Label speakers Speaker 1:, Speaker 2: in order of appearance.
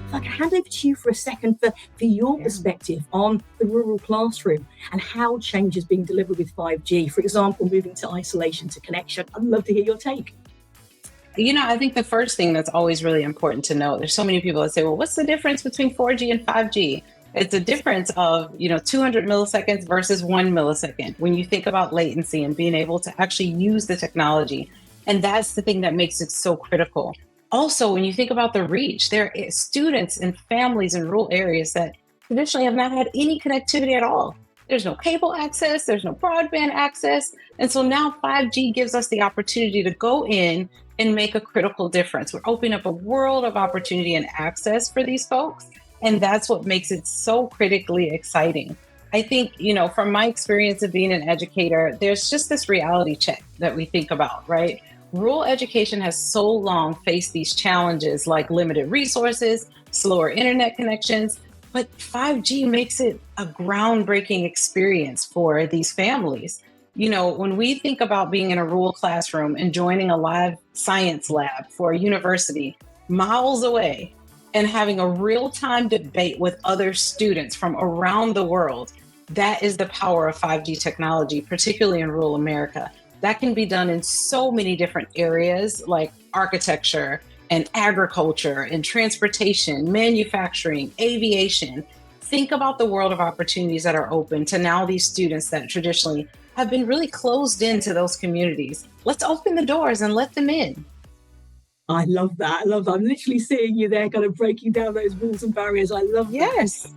Speaker 1: if I can hand over to you for a second for your perspective on the rural classroom and how change is being delivered with 5G, for example, moving to isolation to connection. I'd love to hear your take.
Speaker 2: I think the first thing that's always really important to know, there's so many people that say, well, what's the difference between 4G and 5G? It's a difference of, 200 milliseconds versus 1 millisecond when you think about latency and being able to actually use the technology. And that's the thing that makes it so critical. Also, when you think about the reach, there are students and families in rural areas that traditionally have not had any connectivity at all. There's no cable access, there's no broadband access. And so now 5G gives us the opportunity to go in and make a critical difference. We're opening up a world of opportunity and access for these folks. And that's what makes it so critically exciting. I think, from my experience of being an educator, there's just this reality check that we think about, right? Rural education has so long faced these challenges like limited resources, slower internet connections, but 5G makes it a groundbreaking experience for these families. When we think about being in a rural classroom and joining a live science lab for a university miles away and having a real-time debate with other students from around the world, that is the power of 5G technology, particularly in rural America. That can be done in so many different areas like architecture and agriculture and transportation, manufacturing, aviation. Think about the world of opportunities that are open to now these students that traditionally have been really closed into those communities. Let's open the doors and let them in.
Speaker 1: I love that. I'm literally seeing you there kind of breaking down those walls and barriers. I love that.
Speaker 2: Yes.